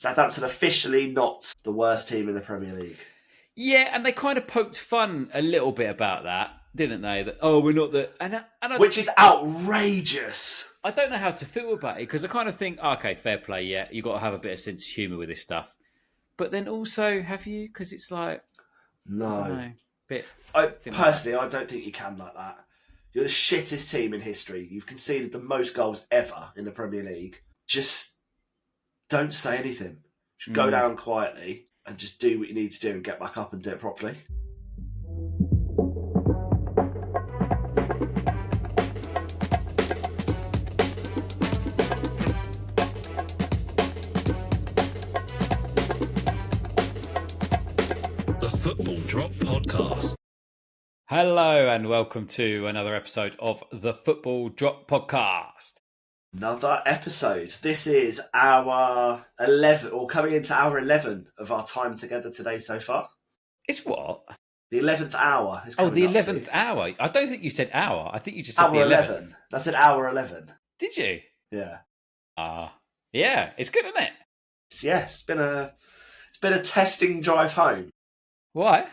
Southampton officially not the worst team in the Premier League. Yeah, and they kind of poked fun a little bit about that, didn't they? That, we're not the... Which is outrageous. I don't know how to feel about it, because I kind of think, okay, fair play, yeah, you've got to have a bit of sense of humour with this stuff. But then also, have you? Because it's like... No. I don't know. Personally, I don't think you can like that. You're the shittest team in history. You've conceded the most goals ever in the Premier League. Just don't say anything. Just go down quietly and just do what you need to do and get back up and do it properly. The Football Drop Podcast. Hello and welcome to another episode of the Football Drop Podcast. Another episode. This is our 11, or coming into hour 11 of our time together today so far. It's what? The 11th hour. Is the 11th hour. I don't think you said hour. I think you just said hour the 11. I said hour 11. Did you? Yeah. Yeah. It's good, isn't it? Yeah, it's been a testing drive home. Why?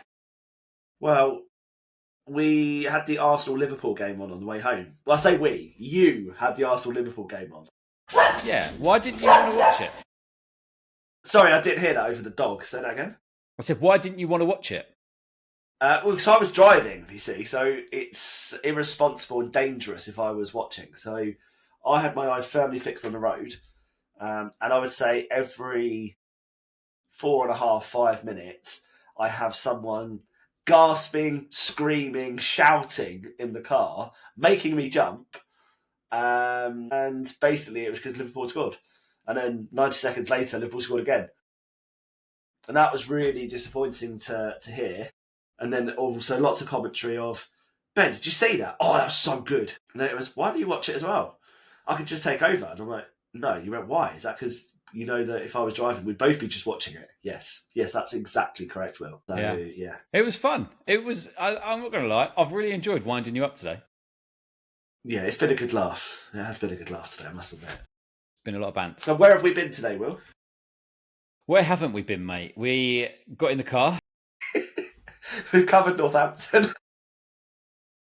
Well, we had the Arsenal-Liverpool game on the way home. Well, I say we. You had the Arsenal-Liverpool game on. Yeah. Why didn't you want to watch it? Sorry, I didn't hear that over the dog. Say that again. I said, why didn't you want to watch it? Well, because I was driving, you see, so it's irresponsible and dangerous if I was watching. So I had my eyes firmly fixed on the road, and I would say every 4.5, 5 minutes, I have someone gasping, screaming, shouting in the car, making me jump. And basically it was because Liverpool scored. And then 90 seconds later, Liverpool scored again. And that was really disappointing to hear. And then also lots of commentary of, Ben, did you see that? Oh, that was so good. And then it was, why do you watch it as well? I could just take over. And I'm like, no. You went, why? Is that because you know that if I was driving, we'd both be just watching it? Yes, that's exactly correct, Will. So, yeah. It was fun. It was, I'm not going to lie, I've really enjoyed winding you up today. Yeah, it's been a good laugh. It has been a good laugh today, I must admit. It's been a lot of banter. So where have we been today, Will? Where haven't we been, mate? We got in the car. We've covered Northampton.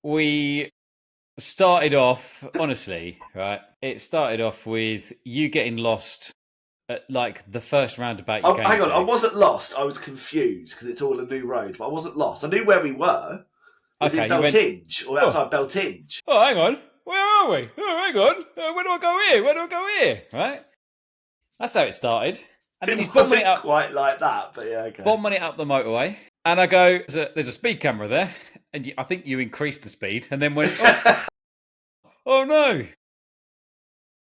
We started off, honestly, right? It started off with you getting lost at like the first roundabout you came hang on, to. I wasn't lost. I was confused because it's all a new road, but I wasn't lost. I knew where we were. Was it Beltinge or outside Beltinge? Oh, hang on. Where are we? Oh, hang on. Where do I go here? Where do I go here? Right? That's how it started. And then he's wasn't quite like that, but yeah, okay. Bombing it up the motorway. And I go, there's a speed camera there. And I think you increased the speed and then went, oh no.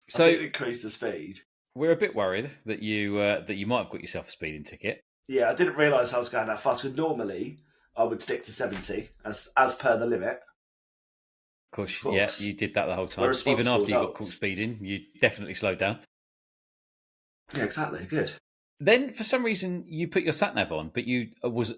So I didn't increase the speed. We're a bit worried that you might have got yourself a speeding ticket. Yeah, I didn't realise I was going that fast. Because normally I would stick to 70 as per the limit. Of course, yeah, you did that the whole time. Even after you got caught speeding, you definitely slowed down. Yeah, exactly. Good. Then, for some reason, you put your sat-nav on, but you was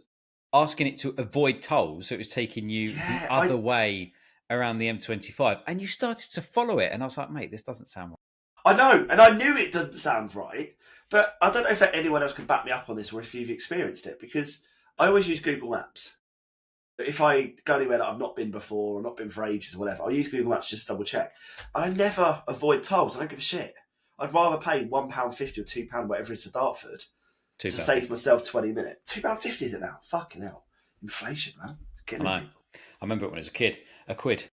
asking it to avoid tolls, so it was taking you the other way around the M25, and you started to follow it, and I was like, mate, this doesn't sound right. I know, and I knew it doesn't sound right, but I don't know if anyone else can back me up on this or if you've experienced it, because I always use Google Maps. If I go anywhere that I've not been before or not been for ages or whatever, I'll use Google Maps just to double check. I never avoid tolls. I don't give a shit. I'd rather pay £1.50 or £2, whatever it is for Dartford, to save myself 20 minutes. £2.50 is it now? Fucking hell. Inflation, man. I remember it when I was a kid. A quid.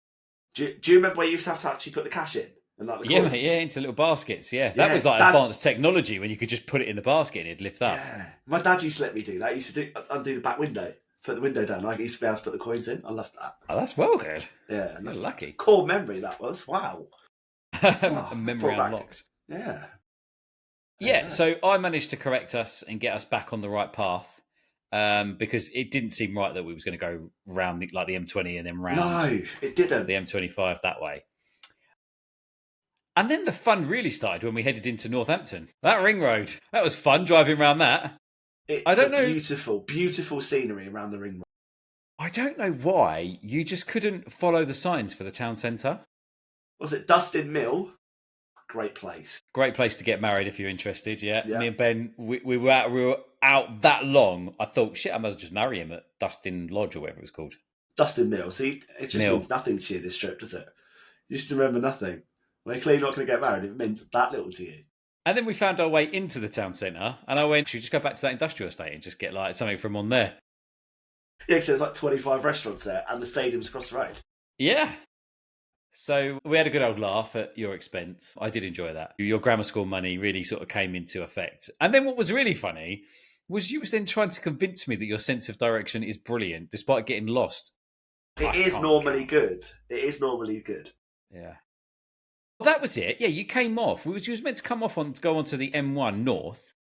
Do you remember where you used to have to actually put the cash in? And like the coins? Mate, yeah, into little baskets, yeah. That was like advanced technology when you could just put it in the basket and it'd lift up. Yeah. My dad used to let me do that. He used to undo the back window, put the window down. I used to be able to put the coins in. I loved that. Oh, that's well good. Yeah. You're lucky. Core memory, that was. Wow. A memory unlocked. Yeah. Yeah, so I managed to correct us and get us back on the right path because it didn't seem right that we was going to go round like the M20 and then round. No, it didn't. The M25 that way. And then the fun really started when we headed into Northampton. That ring road, that was fun driving around that. It's beautiful, beautiful scenery around the ring road. I don't know why you just couldn't follow the signs for the town centre. Was it Dustin Mill? Great place. Great place to get married if you're interested. Yeah, Yeah. me and Ben, we were out that long. I thought, shit, I must just marry him at Dustin Lodge or whatever it was called. Dustin Mill. See, it just Mill. means nothing to you, this trip, does it? You just remember nothing. When you're clearly not going to get married, it means that little to you. And then we found our way into the town centre, and I went, should we just go back to that industrial estate and just get like something from on there? Yeah, because there's like 25 restaurants there, and the stadium's across the road. Yeah. So we had a good old laugh at your expense. I did enjoy that. Your grammar school money really sort of came into effect. And then what was really funny was you was then trying to convince me that your sense of direction is brilliant, despite getting lost. It is normally good. It is normally good. Yeah. Well, that was it. Yeah, you came off. You was meant to come off to go onto the M1 North,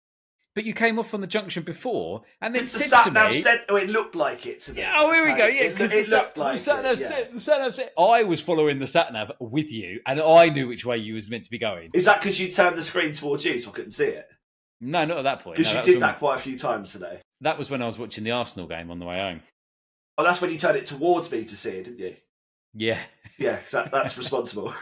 but you came off on the junction before, and then said to me, it looked like it to me. Yeah, oh, here we go. Yeah, because it looked like the sat nav said I was following the sat nav with you, and I knew which way you was meant to be going. Is that because you turned the screen towards you, so I couldn't see it? No, not at that point. Because you did that quite a few times today. That was when I was watching the Arsenal game on the way home. Oh, that's when you turned it towards me to see it, didn't you? Yeah. Yeah, because that's responsible.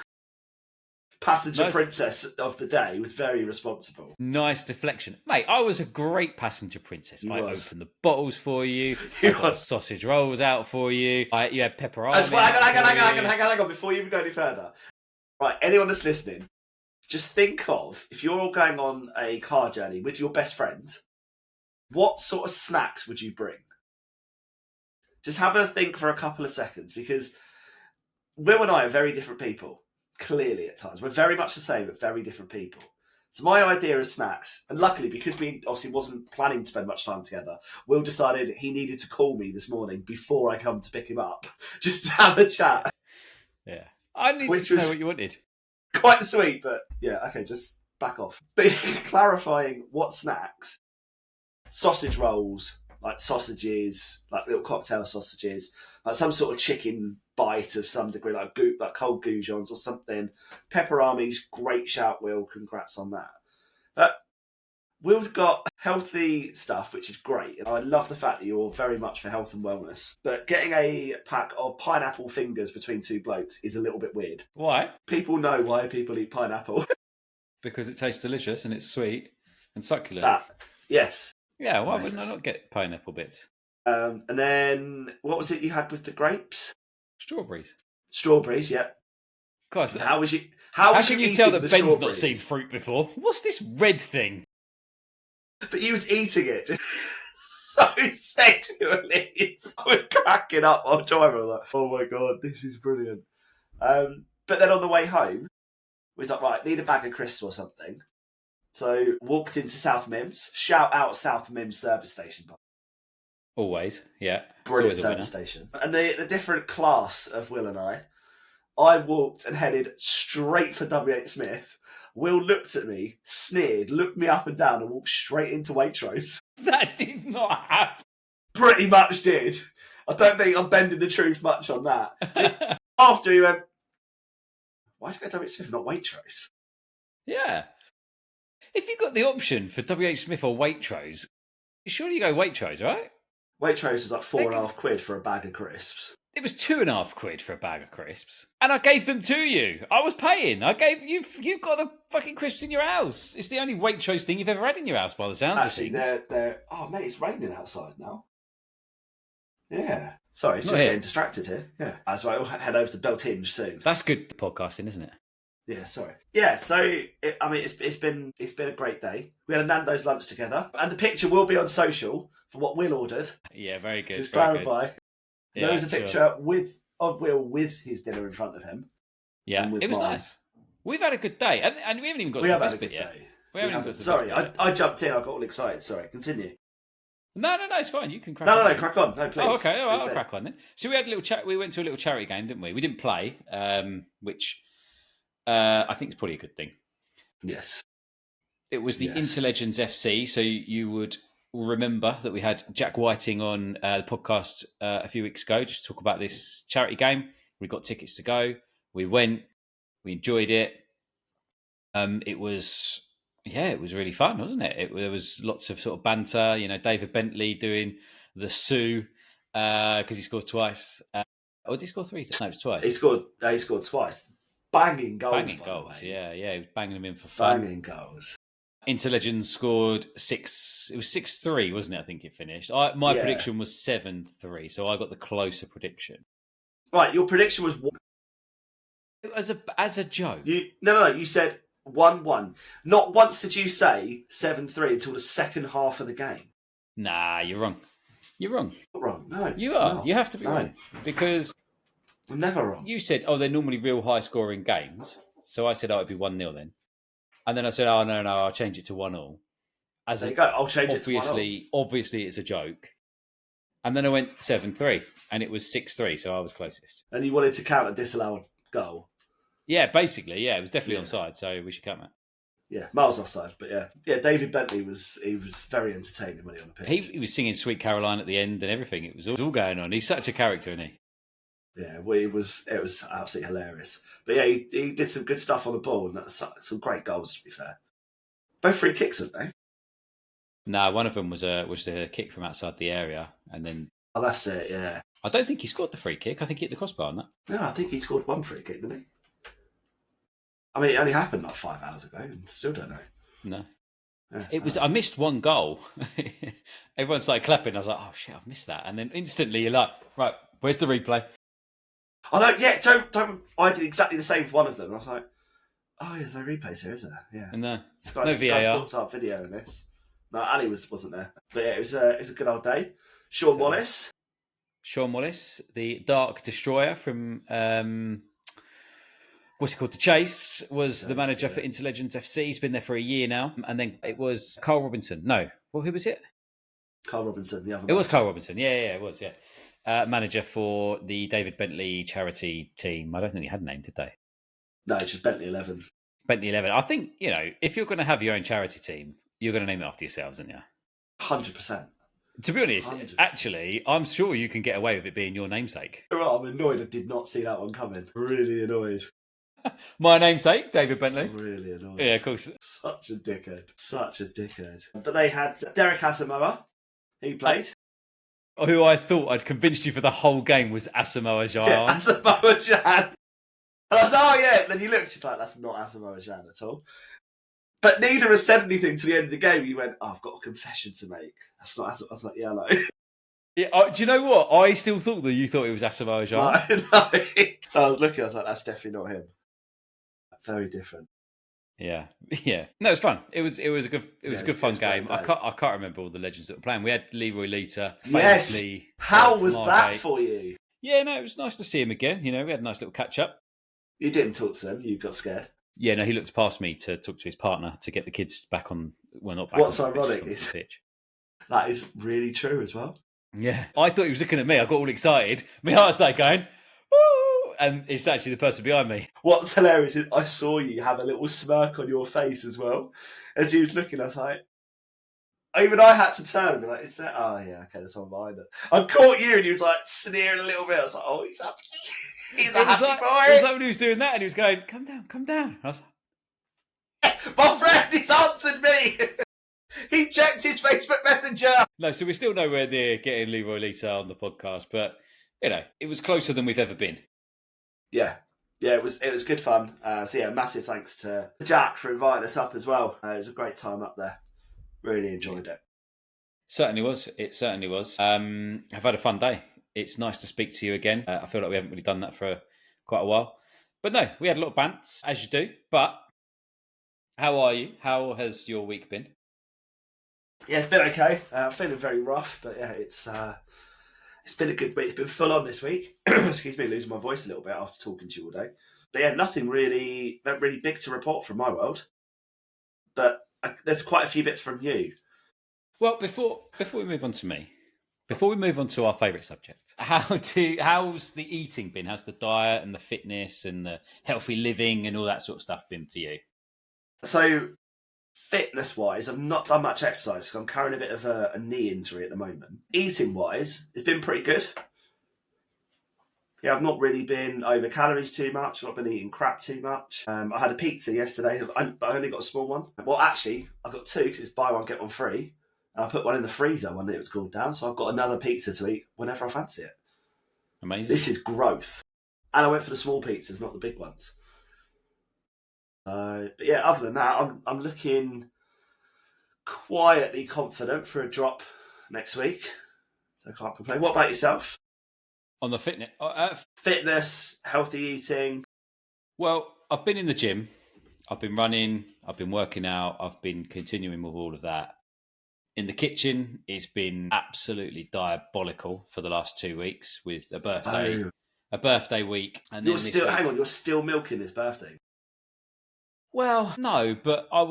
Passenger princess of the day was very responsible. Nice deflection. Mate, I was a great passenger princess. I opened the bottles for you. I got sausage rolls out for you. You had pepperoni. Hang on, before you even go any further. Right, anyone that's listening, just think of, if you're all going on a car journey with your best friend, what sort of snacks would you bring? Just have a think for a couple of seconds, because Will and I are very different people. Clearly, at times. We're very much the same, but very different people. So my idea of snacks, and luckily, because we obviously wasn't planning to spend much time together, Will decided he needed to call me this morning before I come to pick him up, just to have a chat. Yeah. I needed to know what you wanted. Quite sweet, but yeah, okay, just back off. But clarifying what snacks, sausage rolls, like sausages, like little cocktail sausages, like some sort of chicken bite of some degree, like cold goujons or something. Pepperamis, great shout, Will. Congrats on that. Will's got healthy stuff, which is great. And I love the fact that you're very much for health and wellness. But getting a pack of pineapple fingers between two blokes is a little bit weird. Why? People know why people eat pineapple. Because it tastes delicious and it's sweet and succulent. Yes. Yeah, why wouldn't I not get pineapple bits? And then, what was it you had with the grapes? Strawberries, yeah. Gosh, how can you tell that Ben's not seen fruit before? What's this red thing? But he was eating it just so sexually. I was cracking up while driving. I was like, oh my God, this is brilliant. But then on the way home, we was like, right, need a bag of crisps or something. So walked into South Mims. Shout out South Mims service station. Always, yeah. Brilliant service station. And the different class of Will and I walked and headed straight for W.H. Smith. Will looked at me, sneered, looked me up and down and walked straight into Waitrose. That did not happen. Pretty much did. I don't think I'm bending the truth much on that. After he went, why'd you go to W.H. Smith and not Waitrose? Yeah. If you got the option for W.H. Smith or Waitrose, surely you go Waitrose, right? Waitrose was like £4.50 for a bag of crisps. It was £2.50 for a bag of crisps. And I gave them to you. I was paying. You've got the fucking crisps in your house. It's the only Waitrose thing you've ever had in your house by the sounds of things. They're... Oh, mate, it's raining outside now. Yeah. Sorry, just getting distracted here. Yeah. That's right, we'll head over to Beltinge soon. That's good podcasting, isn't it? Yeah, sorry. Yeah, so it's been a great day. We had a Nando's lunch together, and the picture will be on social for what Will ordered. Yeah, very good. Just clarify. Yeah, there was a picture of Will with his dinner in front of him. Yeah, it was nice. We've had a good day, and we haven't even got to this bit yet. We haven't even got to Sorry, I jumped in. I got all excited. Sorry, continue. No, it's fine. You can crack on. No, crack on. No, please. Oh, okay, all right, I'll crack on then. So we had a little chat. We went to a little charity game, didn't we? We didn't play, which I think is probably a good thing. Yes. It was the Interlegends FC, so you would remember that we had Jack Whiting on the podcast a few weeks ago just to talk about this charity game. We got tickets to go. We went. We enjoyed it. It was really fun, wasn't it? There was lots of sort of banter. You know, David Bentley doing the Sue because he scored twice. Or did he score three? No, it was twice. He scored twice. Banging goals, Banging by goals, the way. yeah. He was banging them in for fun. Banging goals. Interlegends scored 6. It was 6-3, wasn't it? I think it finished. My prediction was 7-3, so I got the closer prediction. Right, your prediction was 1. As a joke. No. You said 1-1. Not once did you say 7-3 until the second half of the game. Nah, you're wrong. You're wrong. Not wrong. No, you are. not. You have to be No. wrong because I'm never wrong. you said, "Oh, they're normally real high scoring games." So I said, "Oh, it'd be 1-0 then." And then I said, "Oh, no, I'll change it to 1-1." There you go. I'll change it to 1-1. Obviously, it's a joke. And then I went 7-3, and it was 6-3, so I was closest. And you wanted to count a disallowed goal. Yeah, basically, yeah, it was definitely onside, so we should count that. Yeah, miles offside, but yeah. David Bentley was very entertaining when he on the pitch. He was singing "Sweet Caroline" at the end and everything. It was all going on. He's such a character, isn't he? Yeah, well, it was absolutely hilarious. But yeah, he did some good stuff on the ball, and that's some great goals, to be fair. Both free kicks, aren't they? No, one of them was a kick from outside the area, and then that's it. Yeah, I don't think he scored the free kick. I think he hit the crossbar on that. No, I think he scored one free kick, didn't he? I mean, it only happened like 5 hours ago, and still don't know. No, yeah, I missed one goal. Everyone started clapping. I was like, "Oh shit, I've missed that!" And then instantly, you're like, "Right, where's the replay?" Oh no, yeah, don't. I did exactly the same for one of them. I was like, "Oh, there's no replays here, is there?" Yeah, no Sky VAR. Sports Art video in this. No, Ali wasn't there, but yeah, it was a good old day. Sean Wallace, the Dark Destroyer from what's it called? The Chase was the manager for Interlegends FC. He's been there for a year now, and then it was Carl Robinson. No, well, who was it? Carl Robinson, the other. It was Carl Robinson. Yeah, it was. Yeah, manager for the David Bentley charity team. I don't think they had a name, did they? No, it's just Bentley 11. Bentley 11. I think if you're going to have your own charity team, you're going to name it after yourselves, aren't you? 100%. To be honest, 100%. Actually, I'm sure you can get away with it being your namesake. Well, I'm annoyed I did not see that one coming. Really annoyed. My namesake, David Bentley. I'm really annoyed. Yeah, of course. Such a dickhead. But they had Derek Asamoah. He played. Who I thought I'd convinced you for the whole game was Asamoah Gyan. Yeah, Asamoah Gyan. And I was like, oh yeah. And then he looked, he's like, that's not Asamoah Gyan at all. But neither has said anything to the end of the game. He went, oh, I've got a confession to make. That's not Asamoah. I was like, yeah, I know. Yeah, do you know what? I still thought that you thought it was Asamoah Gyan. No. I was looking, I was like, that's definitely not him. Very different. Yeah. No, it was fun. It was a good fun game. I can't remember all the legends that were playing. We had Leroy Lita. Yes. How was that for you? Yeah, no, it was nice to see him again. We had a nice little catch up. You didn't talk to him. You got scared. Yeah, no, he looked past me to talk to his partner to get the kids back on. Well, not back. What's on ironic is that is really true as well. Yeah, I thought he was looking at me. I got all excited. My heart started going, woo! And it's actually the person behind me. What's hilarious is I saw you have a little smirk on your face as well as he was looking. I was like, even I had to turn and be like, is that? Oh yeah, okay, there's someone behind it. I caught you and he was like sneering a little bit. I was like, oh, he's happy. He's a happy boy. It was like when he was doing that and he was going, come down. I was like, my friend, he's answered me. He checked his Facebook Messenger. No, so we're still nowhere near getting Leroy Lita on the podcast, but it was closer than we've ever been. Yeah, it was good fun. So yeah, massive thanks to Jack for inviting us up as well. It was a great time up there. Really enjoyed it. Certainly was. It certainly was. I've had a fun day. It's nice to speak to you again. I feel like we haven't really done that for quite a while. But no, we had a lot of bants, as you do. But how are you? How has your week been? Yeah, it's been okay. Feeling very rough, but yeah, it's been a good week. It's been full on this week. Excuse me, losing my voice a little bit after talking to you all day. But yeah, nothing really big to report from my world. But there's quite a few bits from you. Well, before we move on to me, before we move on to our favourite subject, how's the eating been? How's the diet and the fitness and the healthy living and all that sort of stuff been for you? So, fitness-wise, I've not done much exercise because I'm carrying a bit of a knee injury at the moment. Eating-wise, it's been pretty good. Yeah, I've not really been over calories too much. I've not been eating crap too much. I had a pizza yesterday, but I only got a small one. Well, actually, I got two because it's buy one, get one free. And I put one in the freezer when it was cooled down, so I've got another pizza to eat whenever I fancy it. Amazing. This is growth. And I went for the small pizzas, not the big ones. But yeah, other than that, I'm looking quietly confident for a drop next week. So I can't complain. What about yourself? On the fitness, Fitness, healthy eating. well, I've been in the gym. I've been running. I've been working out. I've been continuing with all of that. In the kitchen, it's been absolutely diabolical for the last 2 weeks with a birthday week, and You're then still this week, hang on. You're still milking his birthday. well, no, but I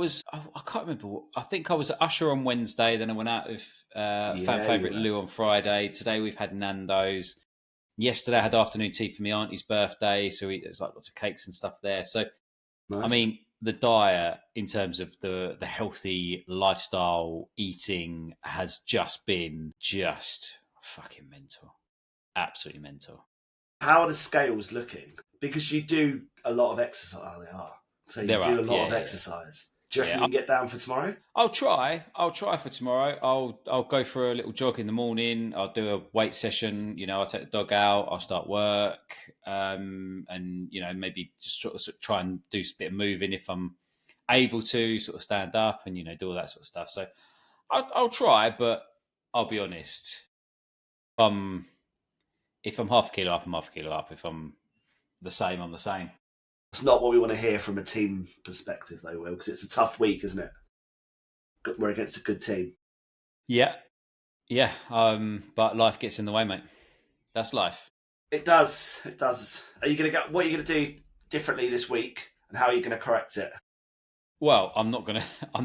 can't remember. I think I was at Usher on Wednesday. Then I went out with fan Yeah, favourite you were. Lou on Friday. Today we've had Nando's. Yesterday I had afternoon tea for my auntie's birthday, so there's like lots of cakes and stuff there. So I Nice. mean, the diet in terms of the healthy lifestyle eating has just been fucking mental, absolutely mental. How are the scales looking? Because you do a lot of exercise. Oh, they are. So you They're do up, a lot yeah, of yeah. exercise. Do you reckon Yeah, you can get down for tomorrow? I'll try for tomorrow. I'll go for a little jog in the morning. I'll do a weight session. I'll take the dog out. I'll start work, and maybe just sort of try and do a bit of moving if I'm able to, sort of stand up and do all that sort of stuff. So I'll try, but I'll be honest. If I'm half a kilo up, I'm half a kilo up. If I'm the same, I'm the same. It's not what we want to hear from a team perspective, though, Will, because it's a tough week, isn't it? We're against a good team. Yeah. But life gets in the way, mate. That's life. It does. It does. Are you going to what are you going to do differently this week, and how are you going to correct it? Well, I'm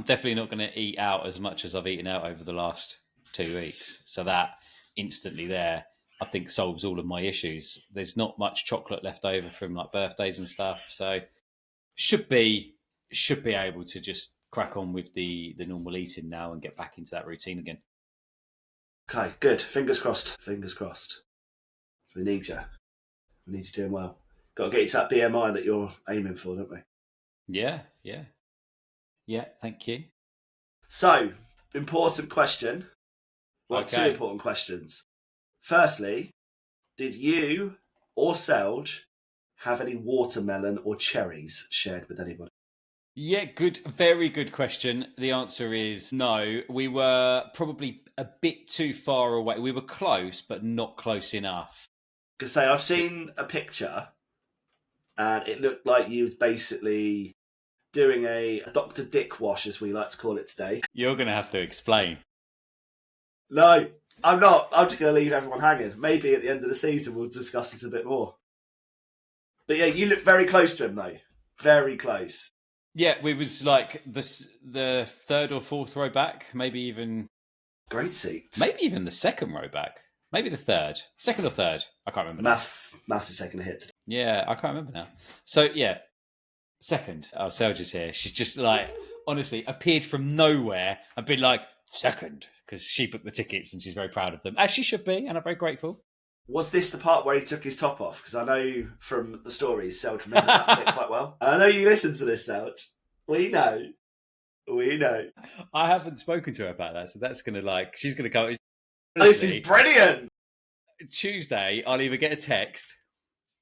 definitely not gonna eat out as much as I've eaten out over the last 2 weeks. So that instantly there, I think solves all of my issues. There's not much chocolate left over from like birthdays and stuff, so should be able to just crack on with the normal eating now and get back into that routine again. Okay, good. Fingers crossed. Fingers crossed. We need you. We need you doing well. Got to get you to that BMI that you're aiming for, don't we? Yeah. Thank you. So, important question. Well, Okay. two important questions. Firstly, did you or Selge have any watermelon or cherries shared with anybody? Yeah, very good question. The answer is no. We were probably a bit too far away. We were close, but not close enough. Because say I've seen a picture, and it looked like you was basically doing a Dr. Dick wash, as we like to call it today. You're going to have to explain. No, I'm not. I'm just going to leave everyone hanging. Maybe at the end of the season we'll discuss this a bit more. But yeah, you look very close to him, though. Very close. Yeah, we was like the third or fourth row back, maybe even the second row back, maybe the second or third. I can't remember. Mass is taking a hit today. Yeah, I can't remember now. So yeah, second. Oh, Selja's here. She's just like honestly appeared from nowhere and been like second because she booked the tickets and she's very proud of them, as she should be, and I'm very grateful. Was this the part where he took his top off? Because I know from the stories, Selge remembered that bit quite well. And I know you listen to this, Selge. We know. I haven't spoken to her about that, so that's going to she's going to go. This is brilliant. Tuesday, I'll either get a text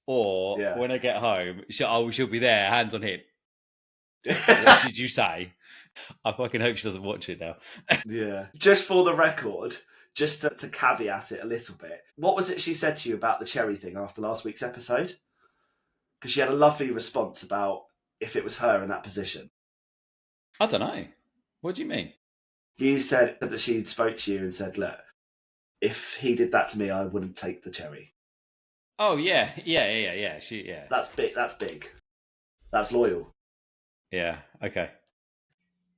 or when I get home, she'll be there, hands on hip. What did you say? I fucking hope she doesn't watch it now. Yeah. Just for the record, just to caveat it a little bit, what was it she said to you about the cherry thing after last week's episode? Because she had a lovely response about if it was her in that position. I don't know. What do you mean? You said that she spoke to you and said, look, if he did that to me, I wouldn't take the cherry. Oh, yeah. That's big. That's loyal. Yeah, okay.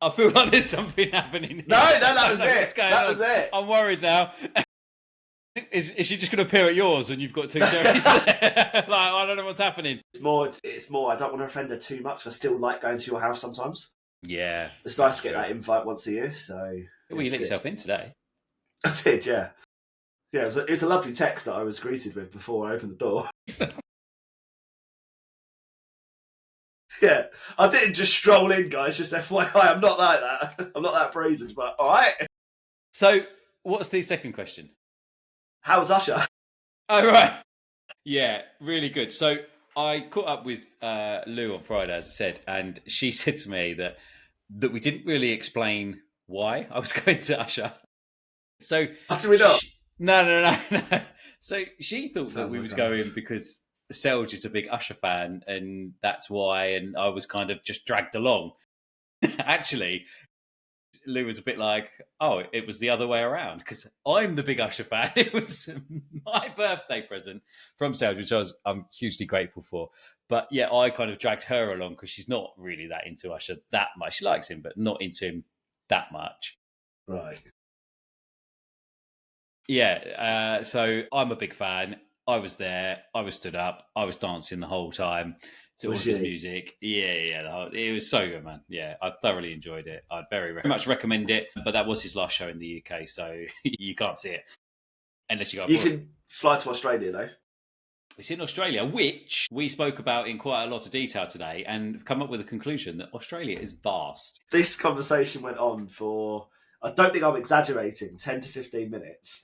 I feel like there's something happening here. No, that was it. That was it. I'm worried now. Is she just going to appear at yours and you've got two cherries there? I don't know what's happening. It's more, I don't want to offend her too much. I still like going to your house sometimes. Yeah. It's nice to get that invite once a year. So well, you let yourself in today. I did, yeah. Yeah, it was a lovely text that I was greeted with before I opened the door. Yeah, I didn't just stroll in, guys. Just FYI, I'm not like that. I'm not that brazen, but all right. So, what's the second question? How was Usher? Oh, right. Yeah, really good. So, I caught up with Lou on Friday, as I said, and she said to me that we didn't really explain why I was going to Usher. So Utter it up. no. So she thought that Sounds we like was us. going because Selge is a big Usher fan, and that's why. And I was kind of just dragged along. Actually, Lou was a bit like, "Oh, it was the other way around because I'm the big Usher fan. It was my birthday present from Selge, which I'm hugely grateful for. But yeah, I kind of dragged her along because she's not really that into Usher that much. She likes him, but not into him that much. Right. Yeah, so I'm a big fan. I was there. I was stood up. I was dancing the whole time to all of his music. Yeah. It was so good, man. Yeah, I thoroughly enjoyed it. I'd very much recommend it. But that was his last show in the UK, so you can't see it unless you go You abroad. can fly to Australia, though. It's in Australia, which we spoke about in quite a lot of detail today, and come up with a conclusion that Australia is vast. This conversation went on for, I don't think I'm exaggerating, 10 to 15 minutes.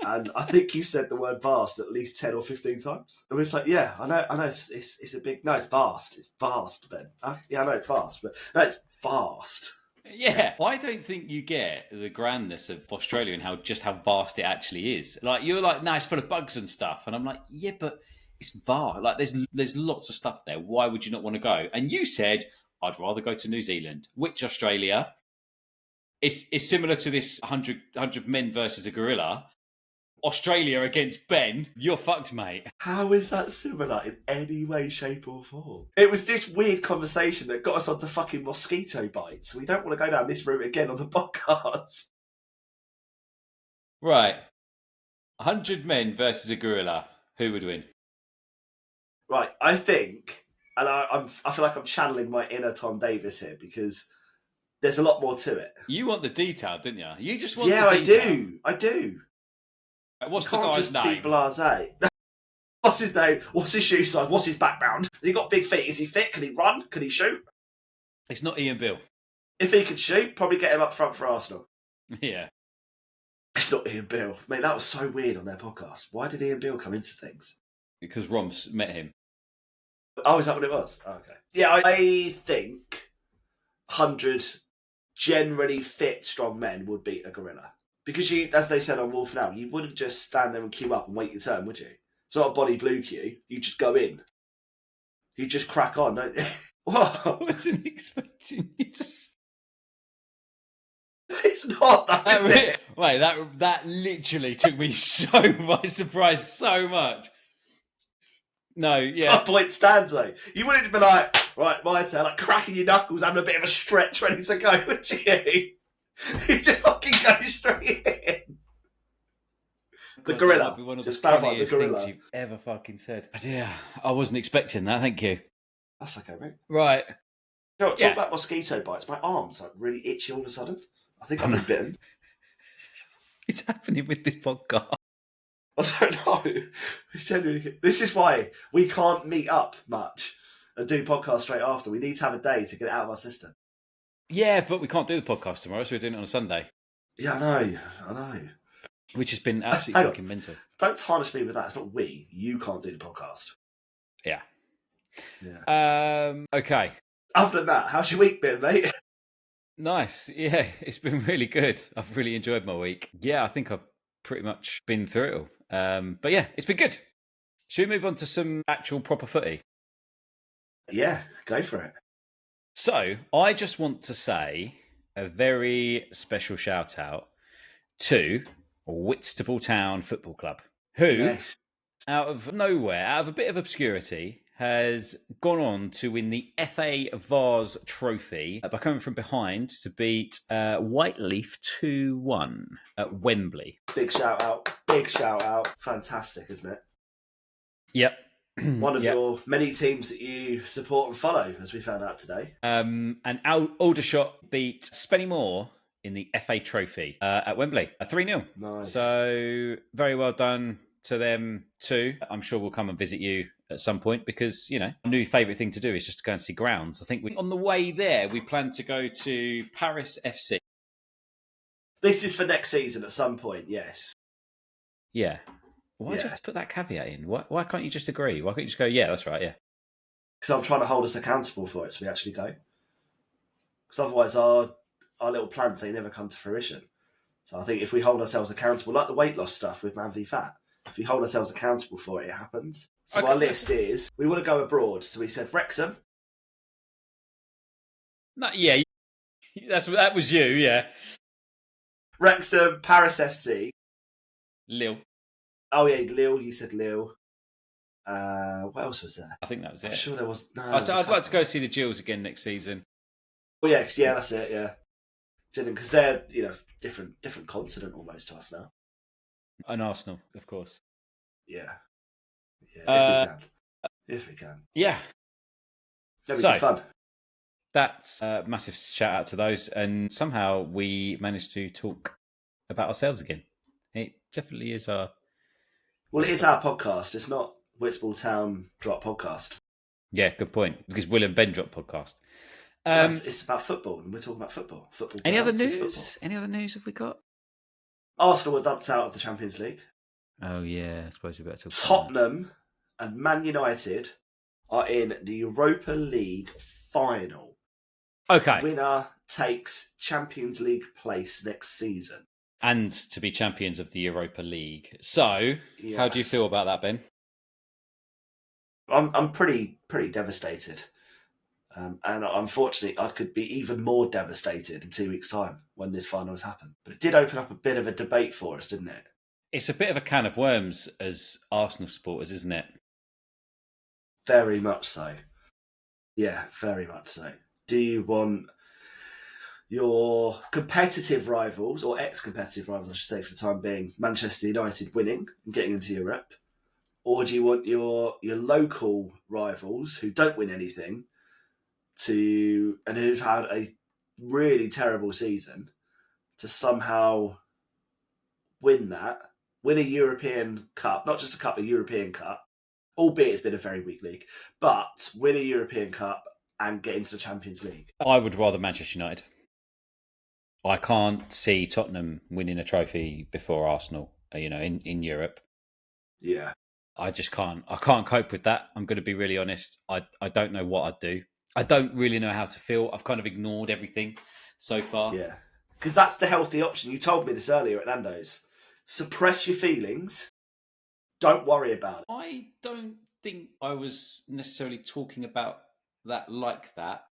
And I think you said the word vast at least 10 or 15 times. And it's like, yeah, I know it's a big, no, it's vast. It's vast, Ben. Yeah, I know it's vast, but no, it's vast. Yeah, I don't think you get the grandness of Australia and how vast it actually is. Like you're like, no, it's full of bugs and stuff, and I'm like, yeah, but it's vast. Like there's lots of stuff there. Why would you not want to go? And you said I'd rather go to New Zealand, which Australia is similar to this 100 men versus a gorilla. Australia against Ben, you're fucked, mate. How is that similar in any way, shape, or form? It was this weird conversation that got us onto fucking mosquito bites. We don't want to go down this route again on the podcast. Right. 100 men versus a gorilla. Who would win? Right, I think, and I feel like I'm channeling my inner Tom Davis here because there's a lot more to it. You want the detail, didn't you? You just want Yeah, the detail. I do. What's You the can't guy's just name? be blasé. What's his name? What's his shoe size? What's his background? Has he got big feet? Is he fit? Can he run? Can he shoot? It's not Ian Bill. If he could shoot, probably get him up front for Arsenal. Yeah. It's not Ian Bill. Mate, that was so weird on their podcast. Why did Ian Bill come into things? Because Roms met him. Oh, is that what it was? Oh, okay. Yeah, I think 100 generally fit, strong men would beat a gorilla. Because you, as they said on Wolf Now, you wouldn't just stand there and queue up and wait your turn, would you? It's not a body blue queue. You just go in. You just crack on, don't you? What? I wasn't expecting you to... It's not that, is it? Wait, that literally took me so by surprise so much. No, yeah. My point stands, though. You wouldn't be like, right, my turn, like cracking your knuckles, having a bit of a stretch, ready to go, would you? You just fucking go straight in. The God, gorilla. That might be one of Just the clarify, the funniest gorilla. things you've ever fucking said. Yeah, I wasn't expecting that. Thank you. That's okay, mate. Right. You know what, Yeah. talk about mosquito bites. My arms are really itchy all of a sudden. I think I've been bitten. It's happening with this podcast. I don't know. It's genuinely. This is why we can't meet up much and do podcasts straight after. We need to have a day to get it out of our system. Yeah, but we can't do the podcast tomorrow, so we're doing it on a Sunday. Yeah, I know. Which has been Hang absolutely on. fucking mental. Don't tarnish me with that. It's not we. You can't do the podcast. Yeah. Yeah. Okay. Other than that, how's your week been, mate? Nice. Yeah, it's been really good. I've really enjoyed my week. Yeah, I think I've pretty much been through it all. But yeah, it's been good. Should we move on to some actual proper footy? Yeah, go for it. So, I just want to say a very special shout out to Whitstable Town Football Club, who, Yes. out of nowhere, out of a bit of obscurity, has gone on to win the FA Vase Trophy by coming from behind to beat Whiteleaf 2-1 at Wembley. Big shout out. Big shout out. Fantastic, isn't it? Yep. One of your many teams that you support and follow, as we found out today. And Aldershot beat Spennymoor in the FA Trophy at Wembley, a 3-0. Nice. So very well done to them too. I'm sure we'll come and visit you at some point because, you know, our new favourite thing to do is just to go and see grounds. I think on the way there, we plan to go to Paris FC. This is for next season at some point, yes. Yeah. Why do you have to put that caveat in? Why can't you just agree? Why can't you just go, yeah, that's right, yeah. Because I'm trying to hold us accountable for it so we actually go. Because otherwise our little plans, they never come to fruition. So I think if we hold ourselves accountable, like the weight loss stuff with Man v Fat, if we hold ourselves accountable for it, it happens. So our list is, we want to go abroad. So we said Wrexham. Yeah, that was you, yeah. Wrexham, Paris FC. Lille. Oh yeah, Lille, you said Lille. What else was there? I think that was it. I'm sure there was. No, I'd like to go see the Gills again next season. Well, yeah, that's it, yeah. Because they're, different continent almost to us now. And Arsenal, of course. Yeah, if we can. Yeah. That'd be good fun. That's a massive shout out to those, and somehow we managed to talk about ourselves again. It definitely is our... Well, it is our podcast. It's not Whitstable Town Drop Podcast. Yeah, good point. Because Will and Ben Drop Podcast. It's about football, and we're talking about football. Any other news? Any other news have we got? Arsenal were dumped out of the Champions League. Oh, yeah. I suppose we better talk Tottenham and Man United are in the Europa League Final. Okay. Winner takes Champions League place next season. And to be champions of the Europa League. So, yes. How do you feel about that, Ben? I'm pretty devastated. And unfortunately, I could be even more devastated in 2 weeks' time when this final has happened. But it did open up a bit of a debate for us, didn't it? It's a bit of a can of worms as Arsenal supporters, isn't it? Very much so. Yeah, very much so. Do you want your competitive rivals, or ex-competitive rivals, I should say, for the time being, Manchester United winning and getting into Europe? Or do you want your local rivals a don't win anything and who've had a really terrible season to somehow win a European Cup, not just a cup, a European Cup, albeit it's been a very weak league, but win a European Cup and get into the Champions League? I would rather Manchester United. I can't see Tottenham winning a trophy before Arsenal, in Europe. Yeah. I just can't. I can't cope with that. I'm going to be really honest. I don't know what I'd do. I don't really know how to feel. I've kind of ignored everything so far. Yeah. Because that's the healthy option. You told me this earlier at Nando's. Suppress your feelings. Don't worry about it. I don't think I was necessarily talking about that like that.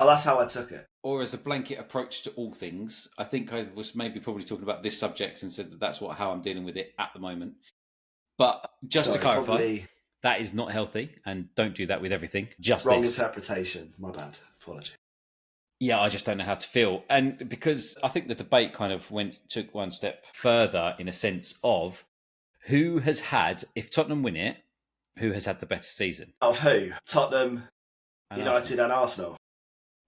Oh, that's how I took it. Or as a blanket approach to all things. I think I was maybe probably talking about this subject and said that that's how I'm dealing with it at the moment. But just to clarify, that is not healthy, and don't do that with everything. Just wrong interpretation. My bad. Apology. Yeah, I just don't know how to feel. And because I think the debate kind of took one step further in a sense of who has had, if Tottenham win it, who has had the better season? Of who? Tottenham, United and Arsenal.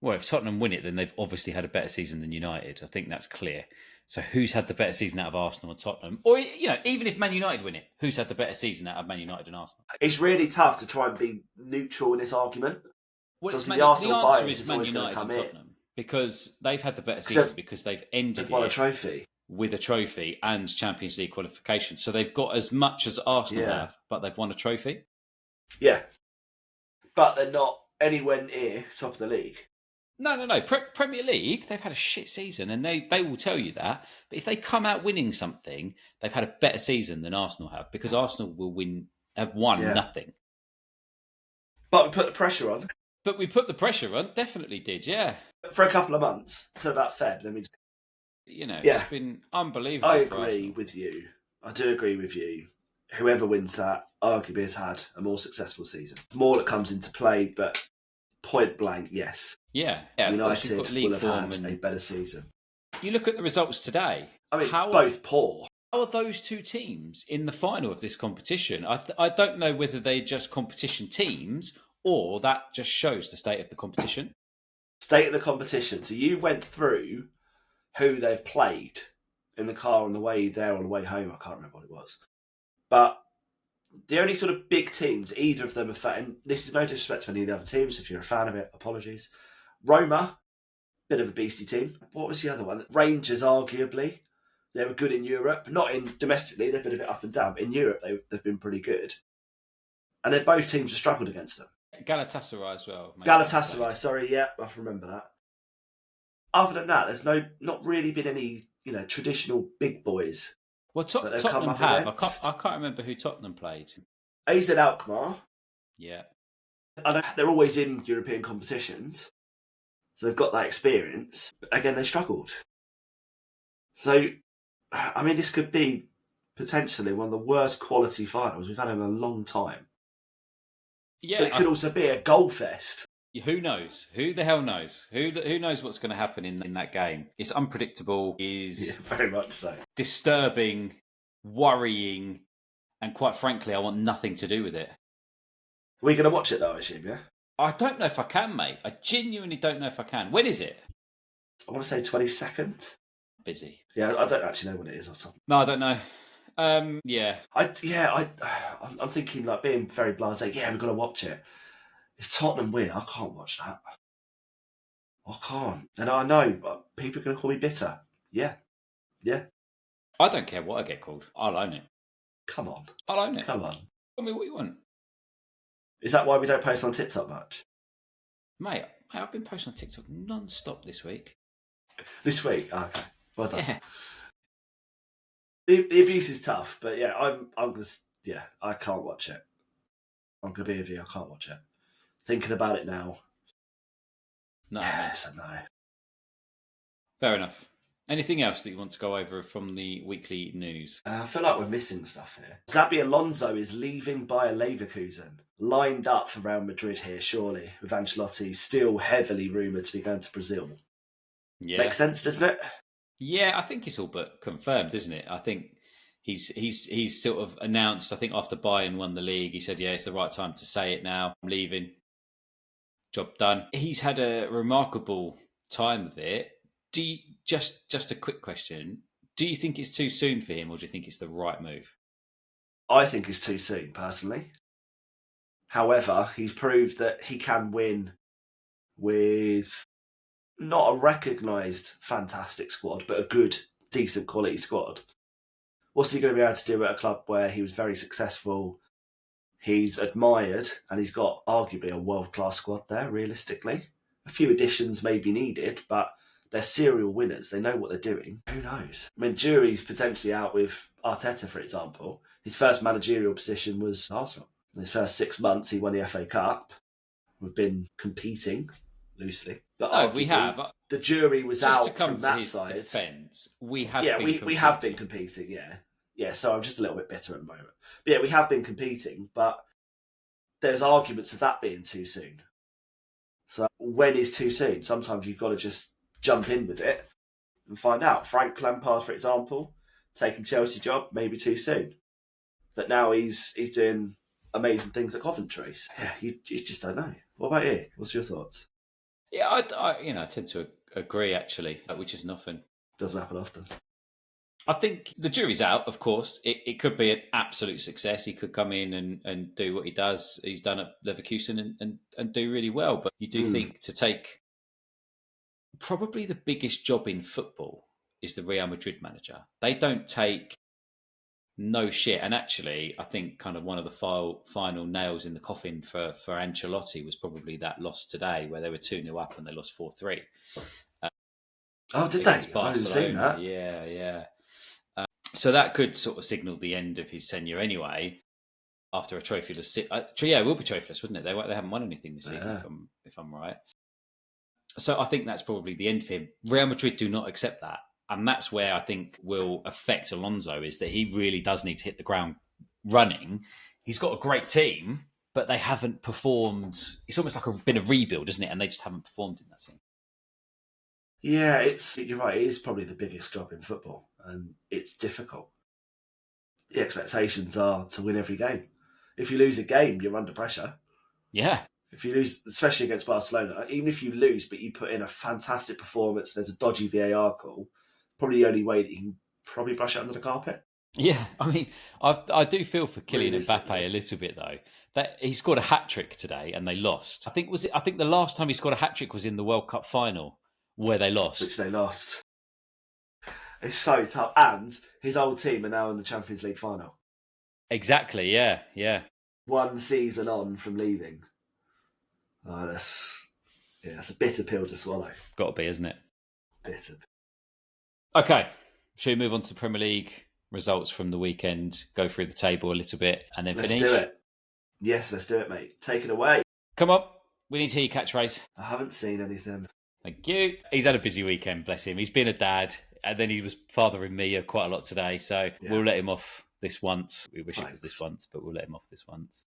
Well, if Tottenham win it, then they've obviously had a better season than United. I think that's clear. So who's had the better season out of Arsenal and Tottenham? Or, even if Man United win it, who's had the better season out of Man United and Arsenal? It's really tough to try and be neutral in this argument. Well, the answer is Man United and Tottenham. Because they've had the better season because they've ended won a trophy. With a trophy and Champions League qualification. So they've got as much as Arsenal have, but they've won a trophy. Yeah. But they're not anywhere near top of the league. No. Premier League, they've had a shit season, and they will tell you that. But if they come out winning something, they've had a better season than Arsenal have, because Arsenal have won nothing. But we put the pressure on. Definitely did, yeah. For a couple of months, until about Feb, then we just... It's been unbelievable. I agree with you. I do agree with you. Whoever wins that arguably has had a more successful season. More that comes into play, but... point blank, yes. Yeah. United will have had a better season. You look at the results today. I mean, both poor. How are those two teams in the final of this competition? I don't know whether they're just competition teams or that just shows the state of the competition. State of the competition. So you went through who they've played in the car on the way there, on the way home. I can't remember what it was. But... the only sort of big teams, either of them are and this is no disrespect to any of the other teams, if you're a fan of it, apologies. Roma, bit of a beastie team. What was the other one? Rangers, arguably. They were good in Europe. Not in domestically, they've been a bit up and down, but in Europe they've been pretty good. And then both teams have struggled against them. Galatasaray as well. Galatasaray, sorry, yeah, I remember that. Other than that, there's not really been any, traditional big boys. Well, that they've Tottenham come up have. against. I can't remember who Tottenham played. AZ Alkmaar. Yeah. I know they're always in European competitions, so they've got that experience. But again, they struggled. So, I mean, this could be potentially one of the worst quality finals we've had in a long time. Yeah. But it could also be a goal fest. Who knows? Who the hell knows? Who knows what's going to happen in that game? It's unpredictable, is very much so. Disturbing, worrying, and quite frankly, I want nothing to do with it. We're going to watch it though, I assume, yeah? I don't know if I can, mate. I genuinely don't know if I can. When is it? I want to say 22nd. Busy. Yeah, I don't actually know when it is off the top. No, I don't know. Yeah. I'm thinking like being very blasé. Yeah, we've got to watch it. If Tottenham win, I can't watch that. I can't. And I know people are going to call me bitter. Yeah. I don't care what I get called. I'll own it. Come on. I'll own it. Come on. Tell me what you want. Is that why we don't post on TikTok much? Mate, I've been posting on TikTok non-stop this week. This week? Oh, okay. Well done. Yeah. The abuse is tough, but yeah, I'm just, I can't watch it. I'm going to be with you, I can't watch it. Thinking about it now. No, yes, no. Fair enough. Anything else that you want to go over from the weekly news? I feel like we're missing stuff here. Xabi Alonso is leaving Bayer Leverkusen. Lined up for Real Madrid here, surely, with Ancelotti still heavily rumoured to be going to Brazil. Yeah. Makes sense, doesn't it? Yeah, I think it's all but confirmed, isn't it? I think he's sort of announced, I think after Bayern won the league, he said, yeah, it's the right time to say it now. I'm leaving. Job done. He's had a remarkable time of it. Just a quick question. Do you think it's too soon for him, or do you think it's the right move? I think it's too soon, personally. However, he's proved that he can win with not a recognised fantastic squad, but a good, decent quality squad. What's he going to be able to do at a club where he was very successful, he's admired, and he's got arguably a world-class squad there, realistically? A few additions may be needed, but they're serial winners. They know what they're doing. Who knows? I mean, jury's potentially out with Arteta, for example. His first managerial position was Arsenal. In his first 6 months, he won the FA Cup. We've been competing loosely. But no, we have. The jury was just out from that side. Defense, we have we have been competing, Yeah, so I'm just a little bit bitter at the moment. But yeah, we have been competing, but there's arguments of that being too soon. So when is too soon? Sometimes you've got to just jump in with it and find out. Frank Lampard, for example, taking Chelsea job, maybe too soon. But now he's doing amazing things at Coventry. So, yeah, you just don't know. What about you? What's your thoughts? Yeah, I tend to agree, actually, which isn't often. Doesn't happen often. I think the jury's out, of course. It could be an absolute success. He could come in and do what he does. He's done at Leverkusen and do really well. But you do think to take probably the biggest job in football is the Real Madrid manager. They don't take no shit. And actually, I think kind of one of the final nails in the coffin for Ancelotti was probably that loss today where they were 2-0 up and they lost 4-3. Did they? I haven't seen that. Yeah. So that could sort of signal the end of his tenure anyway. After a trophyless, it will be trophyless, wouldn't it? They haven't won anything this season, if I'm right. So I think that's probably the end for him. Real Madrid do not accept that, and that's where I think will affect Alonso is that he really does need to hit the ground running. He's got a great team, but they haven't performed. It's almost like been a rebuild, isn't it? And they just haven't performed in that team. Yeah, you're right. It is probably the biggest job in football, and it's difficult. The expectations are to win every game. If you lose a game, you're under pressure. Yeah. If you lose, especially against Barcelona, even if you lose, but you put in a fantastic performance, there's a dodgy VAR call, probably the only way that you can probably brush it under the carpet. Yeah, I mean, I do feel for Kylian Mbappe a little bit though. That he scored a hat trick today and they lost. I think the last time he scored a hat trick was in the World Cup final where they lost. Which they lost. It's so tough. And his old team are now in the Champions League final. Exactly, yeah. 1 season on from leaving. That's a bitter pill to swallow. Got to be, isn't it? Bitter. Okay, shall we move on to the Premier League results from the weekend, go through the table a little bit, and then Let's finish? do it. Yes, let's do it, mate. Take it away. Come on, we need to hear your catchphrase. I haven't seen anything. Thank you. He's had a busy weekend, bless him. He's been a dad, and then he was fathering me quite a lot today, so we'll let him off this once. We wish it was this once, but we'll let him off this once.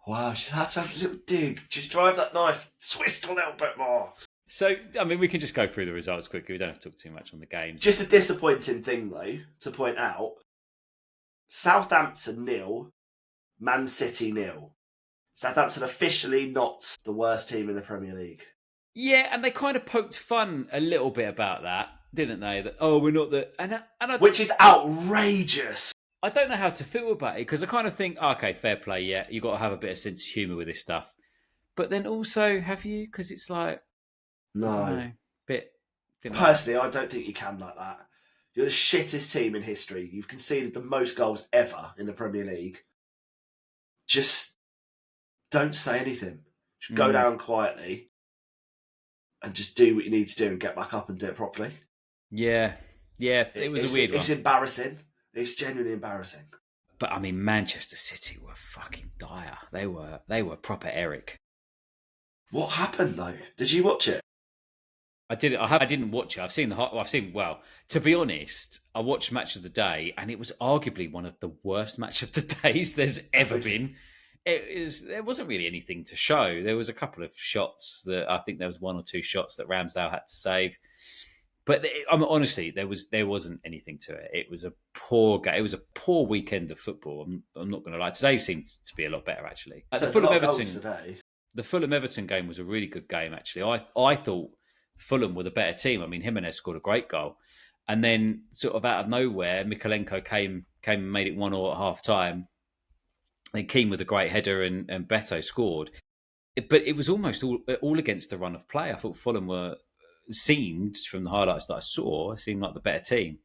Wow, just had to have a little dude. Just drive that knife, twist a little bit more. So, I mean, we can just go through the results quickly. We don't have to talk too much on the games. Just a disappointing thing, though, to point out. Southampton 0, Man City 0. Southampton officially not the worst team in the Premier League. Yeah, and they kind of poked fun a little bit about that, didn't they? That, we're not the... Which is outrageous. I don't know how to feel about it, because I kind of think, okay, fair play, yeah, you've got to have a bit of sense of humour with this stuff. But then also, have you? Because it's like... No. I don't know, Personally, I don't think you can like that. You're the shittest team in history. You've conceded the most goals ever in the Premier League. Just don't say anything. Just go down quietly and just do what you need to do and get back up and do it properly. Yeah, it was a weird one. It's embarrassing. It's genuinely embarrassing. But I mean, Manchester City were fucking dire. They were proper Eric. What happened though? Did you watch it? I didn't watch it. I've seen to be honest, I watched Match of the Day, and it was arguably one of the worst Match of the Days there's ever been. There wasn't really anything to show. There was a couple of shots that I think there was one or two shots that Ramsdale had to save. But honestly, there wasn't anything to it. It was a poor game. It was a poor weekend of football. I'm not going to lie. Today seemed to be a lot better, actually. So the Fulham Everton game was a really good game, actually. I thought Fulham were the better team. I mean, Jimenez scored a great goal, and then sort of out of nowhere, Mikolenko came and made it 1-1 at half time. Then Keane with a great header, and Beto scored. But it was almost all against the run of play. I thought Fulham seemed, from the highlights that I saw, seemed like the better team.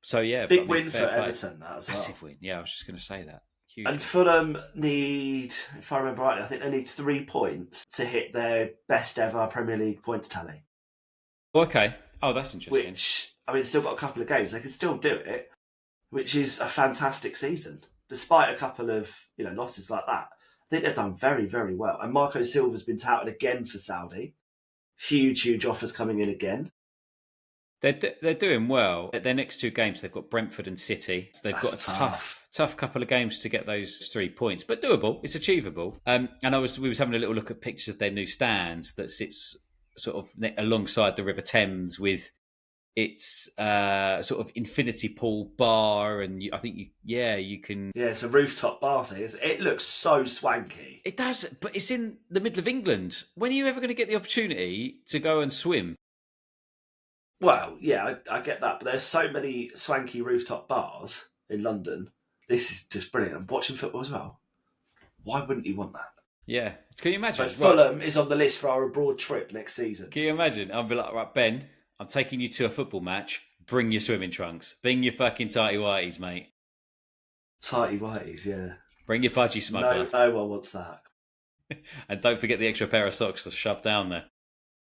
So yeah, big win for Everton. That as well. Massive win. Yeah, I was just going to say that. Huge and win. Fulham need, if I remember rightly, I think they need 3 points to hit their best ever Premier League points tally. Okay. Oh, that's interesting. Which, I mean, still got a couple of games. They can still do it, which is a fantastic season. Despite a couple of losses like that, I think they've done very, very well. And Marco Silva's been touted again for Saudi. Huge offers coming in again. They're doing well. At their next 2 games, they've got Brentford and City. So they've got a tough couple of games to get those 3 points, but doable. It's achievable. And we was having a little look at pictures of their new stand that sits sort of alongside the River Thames with its sort of infinity pool bar, and I think you can. Yeah, it's a rooftop bar thing. It looks so swanky. It does, but it's in the middle of England. When are you ever going to get the opportunity to go and swim? Well, yeah, I get that, but there's so many swanky rooftop bars in London. This is just brilliant. I'm watching football as well. Why wouldn't you want that? Yeah, can you imagine? So Fulham is on the list for our abroad trip next season. Can you imagine? I'll be like, right, Ben, I'm taking you to a football match. Bring your swimming trunks. Bring your fucking tighty whities, mate. Tighty whities, yeah. Bring your budgie smuggler. No one wants that. And don't forget the extra pair of socks to shove down there.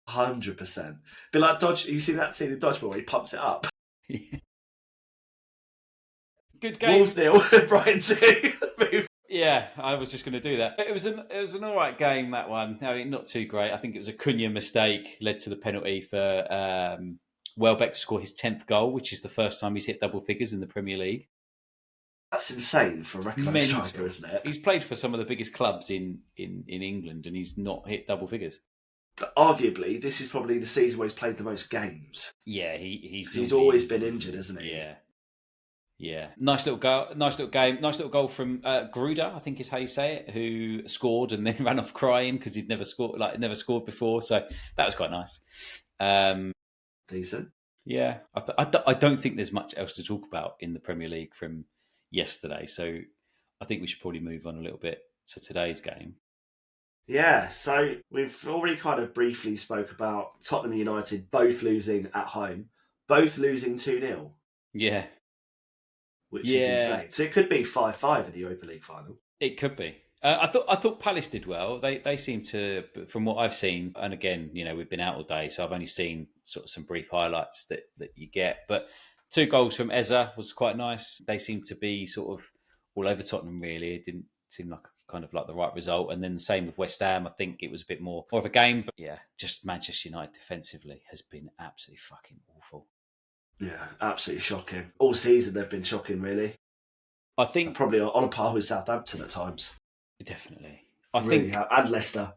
100%. Be like Dodge. You see that scene in Dodgeball where he pumps it up? Good game. Wolves 0, Brighton 2. Yeah, I was just going to do that. It was an all right game, that one. I mean, not too great. I think it was a Cunha mistake led to the penalty for Welbeck to score his 10th goal, which is the first time he's hit double figures in the Premier League. That's insane for a recognised striker, isn't it? He's played for some of the biggest clubs in England, and he's not hit double figures. But arguably, this is probably the season where he's played the most games. Yeah, he's always been injured, isn't he? Yeah. Nice little goal. Nice little game. Nice little goal from Gruda, I think is how you say it, who scored and then ran off crying because he'd never scored before. So that was quite nice. Decent. Yeah, I don't think there's much else to talk about in the Premier League from yesterday. So I think we should probably move on a little bit to today's game. Yeah, so we've already kind of briefly spoke about Tottenham United both losing at home, both losing 2-0. Yeah. Which is insane. So it could be 5-5 in the Europa League final. It could be. I thought Palace did well. They seem to, from what I've seen, and again, we've been out all day, so I've only seen sort of some brief highlights that you get. But 2 goals from Eza was quite nice. They seem to be sort of all over Tottenham. Really, it didn't seem like kind of like the right result. And then the same with West Ham. I think it was a bit more of a game. But yeah, just Manchester United defensively has been absolutely fucking awful. Yeah, absolutely shocking. All season they've been shocking, really. I think probably on a par with Southampton at times. Definitely. And Leicester.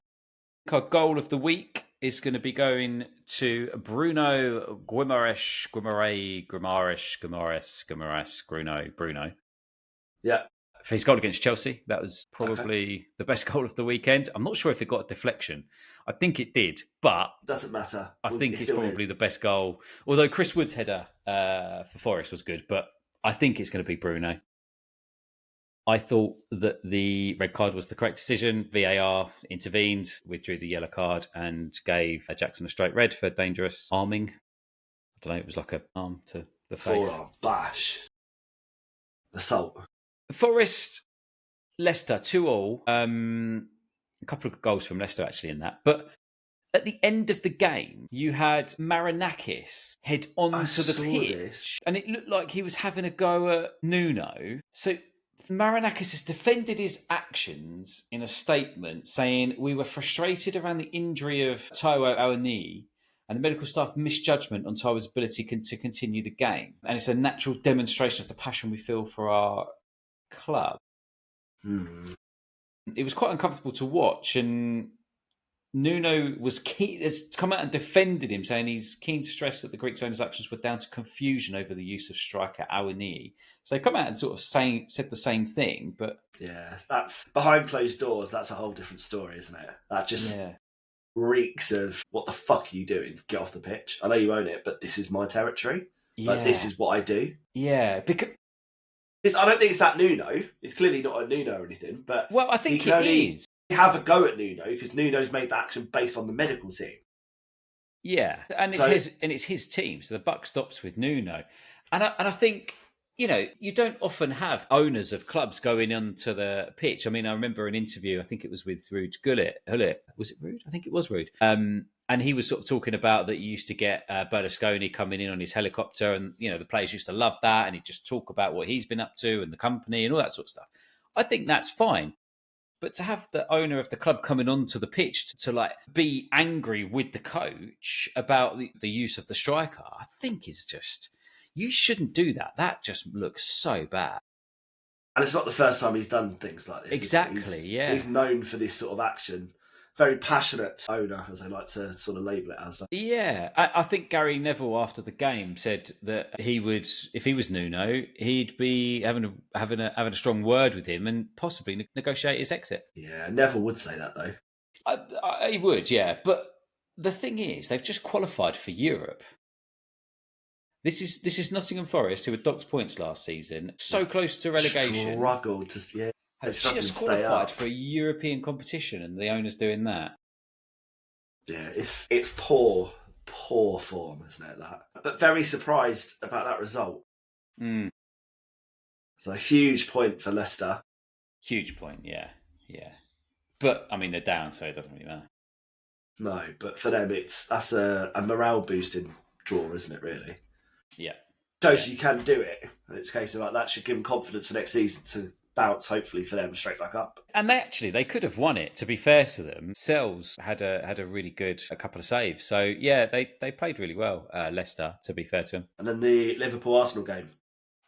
Our goal of the week is going to be going to Bruno Guimaraes. Bruno. Yeah. For his goal against Chelsea. That was probably the best goal of the weekend. I'm not sure if it got a deflection. I think it did, but doesn't matter. I think it's probably the best goal. Although Chris Wood's header for Forest was good, but I think it's going to be Bruno. I thought that the red card was the correct decision. VAR intervened, withdrew the yellow card, and gave Jackson a straight red for dangerous arming. I don't know, it was like an arm to the face. Forearm bash. Assault. Forest, Leicester, 2-2. A couple of goals from Leicester actually in that. But at the end of the game, you had Marinakis head onto the pitch. And it looked like he was having a go at Nuno. So Marinakis has defended his actions in a statement saying, "We were frustrated around the injury of Taiwo Awoniyi and the medical staff misjudgment on Taiwo's ability to continue the game. And it's a natural demonstration of the passion we feel for our club." It was quite uncomfortable to watch, and Nuno has come out and defended him, saying he's keen to stress that the Greek owner's actions were down to confusion over the use of striker Awoniyi. So they come out and sort of said the same thing, but yeah, that's behind closed doors. That's a whole different story, isn't it? That just reeks of what the fuck are you doing? Get off the pitch. I know you own it, but this is my territory. Yeah. Like, this is what I do. Yeah, because I don't think it's that Nuno. It's clearly not a Nuno or anything. But I think it is. Have a go at Nuno because Nuno's made the action based on the medical team. Yeah, and it's his team, so the buck stops with Nuno, and I think you don't often have owners of clubs going onto the pitch. I mean, I remember an interview. I think it was with Ruud Gullit. Was it Ruud? I think it was Ruud. And he was sort of talking about that you used to get Berlusconi coming in on his helicopter, and the players used to love that, and he'd just talk about what he's been up to and the company and all that sort of stuff. I think that's fine. But to have the owner of the club coming onto the pitch to like be angry with the coach about the use of the striker, I think is just, you shouldn't do that. That just looks so bad. And it's not the first time he's done things like this. Exactly, He's known for this sort of action. Very passionate owner, as they like to sort of label it as. Yeah, I think Gary Neville after the game said that he would, if he was Nuno, he'd be having a strong word with him and possibly negotiate his exit. Yeah, Neville would say that though. He would, yeah. But the thing is, they've just qualified for Europe. This is Nottingham Forest, who had docked points last season, so close to relegation. Struggled to have just qualified for a European competition, and the owner's doing that. Yeah, it's poor form, isn't it? That, but very surprised about that result. So a huge point for Leicester. Huge point, yeah. But I mean, they're down, so it doesn't really matter. No, but for them, that's a morale boosting draw, isn't it? Really. Yeah. Shows you can do it. And it's a case of like that should give them confidence for next season to bounce, hopefully, for them straight back up. And they could have won it, to be fair to them. Sells had a really good couple of saves. So yeah, they played really well, Leicester, to be fair to them. And then the Liverpool-Arsenal game.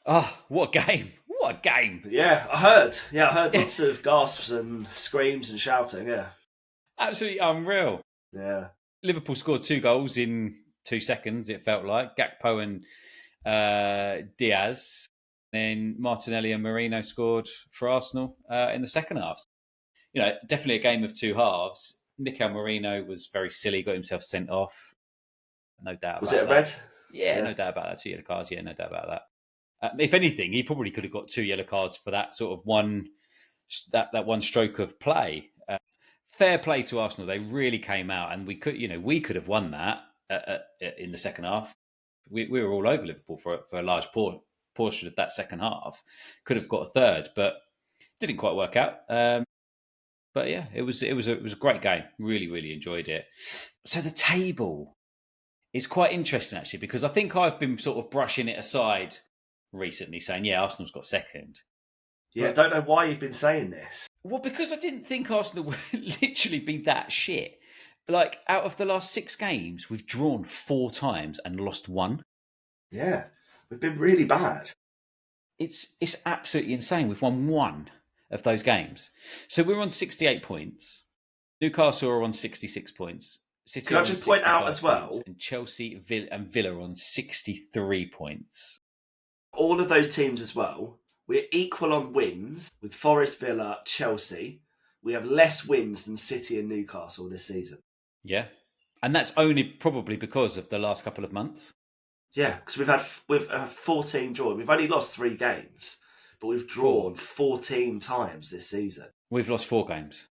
Oh, what a game. What a game. Yeah, I heard lots of gasps and screams and shouting, yeah. Absolutely unreal. Yeah. Liverpool scored 2 goals in 2 seconds, it felt like. Gakpo and Diaz. Then Martinelli and Marino scored for Arsenal in the second half. Definitely a game of 2 halves. Mikel Marino was very silly, got himself sent off. No doubt about that. Was it a red? Yeah, no doubt about that. 2 yellow cards, yeah, no doubt about that. If anything, he probably could have got 2 yellow cards for that sort of one stroke of play. Fair play to Arsenal. They really came out, and we could have won that in the second half. We were all over Liverpool for a large portion of that second half. Could have got a third, but didn't quite work out. But yeah, it was a great game. Really, really enjoyed it. So the table is quite interesting actually, because I think I've been sort of brushing it aside recently, saying yeah, Arsenal's got second. Yeah, I But, don't know why you've been saying this. well, because I didn't think Arsenal would literally be that shit. Like out of the last 6 games, we've drawn 4 times and lost 1. Yeah, we've been really bad. It's absolutely insane. We've won 1 of those games. So we're on 68 points. Newcastle are on 66 points. City Can are I on just point 65 out as well, points, and Chelsea and Villa are on 63 points. all of those teams as well, we're equal on wins with Forest, Villa, Chelsea. We have less wins than City and Newcastle this season. Yeah. And that's only probably because of the last couple of months. Yeah, because we've had 14 draws. We've only lost 3 games, but we've drawn 14 times this season. We've lost 4 games.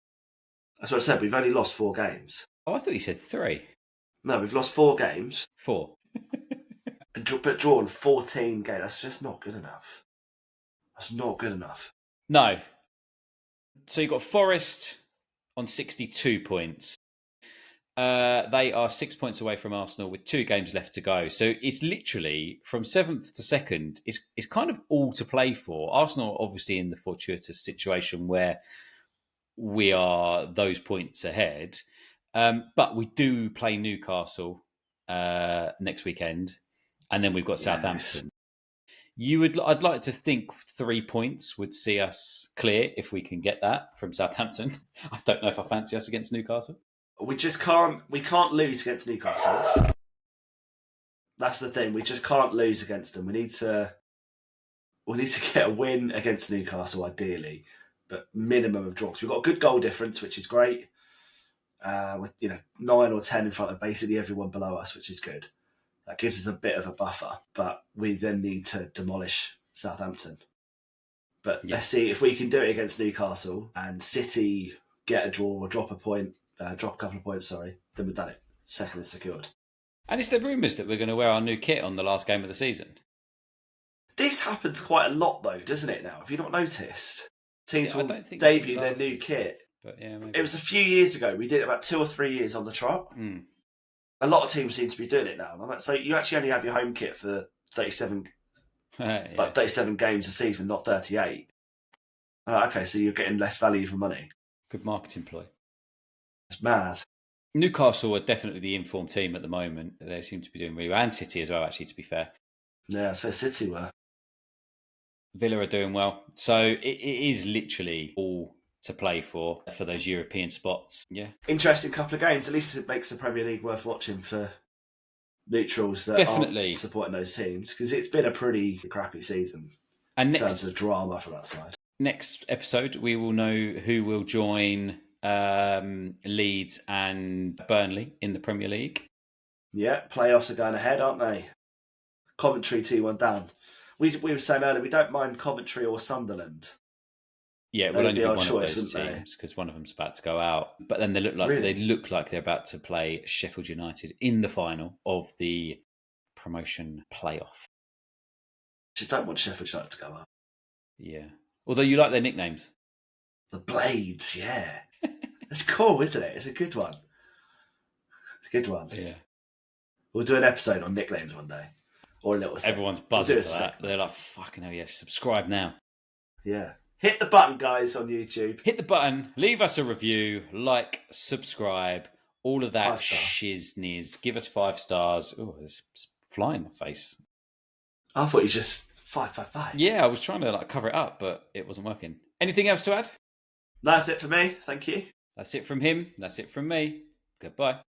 That's what I said. We've only lost 4 games. Oh, I thought you said 3. No, we've lost 4 games. 4. But drawn 14 games. That's just not good enough. That's not good enough. No. So you've got Forest on 62 points. They are 6 points away from Arsenal with 2 games left to go. So it's literally from 7th to 2nd. It's kind of all to play for. Arsenal obviously in the fortuitous situation where we are those points ahead. But we do play Newcastle next weekend. And then we've got Southampton. I'd like to think 3 points would see us clear if we can get that from Southampton. I don't know if I fancy us against Newcastle. We can't lose against Newcastle. That's the thing. We just can't lose against them. We need to get a win against Newcastle, ideally, but minimum of draws. We've got a good goal difference, which is great. With 9 or 10 in front of basically everyone below us, which is good. That gives us a bit of a buffer, but we then need to demolish Southampton. But let's see if we can do it against Newcastle and City get a draw or drop a couple of points, then we've done it. Second is secured. And is there rumours that we're going to wear our new kit on the last game of the season? This happens quite a lot, though, doesn't it, now? Have you not noticed? Teams will debut their new kit. But yeah, maybe. It was a few years ago. We did it about 2 or 3 years on the trot. A lot of teams seem to be doing it now. So you actually only have your home kit for 37 games a season, not 38. Okay, so you're getting less value for money. Good marketing ploy. It's mad. Newcastle are definitely the informed team at the moment. They seem to be doing really well. And City as well, actually, to be fair. Yeah, so City were. Villa are doing well. So it is literally all to play for those European spots. Yeah. Interesting couple of games. At least it makes the Premier League worth watching for neutrals that aren't supporting those teams, because it's been a pretty crappy season in terms of drama from that side. Next episode, we will know who will join Leeds and Burnley in the Premier League. Yeah, playoffs are going ahead, aren't they? Coventry 2-1 down. We were saying earlier, we don't mind Coventry or Sunderland. Yeah, it will only be one of those teams because one of them's about to go out. But then they look like they're about to play Sheffield United in the final of the promotion playoff. Just don't want Sheffield United to go up. Yeah. Although you like their nicknames. The Blades, yeah. It's cool, isn't it? It's a good one. It's a good one. Yeah. We'll do an episode on nicknames one day. Or a little segment. Everyone's buzzing for that. They're like, fucking hell, yes, subscribe now. Yeah. Hit the button, guys, on YouTube. Hit the button, leave us a review, like, subscribe, all of that shizniz. Give us 5 stars. Oh, there's fly in my face. I thought you just 555. Yeah, I was trying to cover it up, but it wasn't working. Anything else to add? That's it for me. Thank you. That's it from him. That's it from me. Goodbye.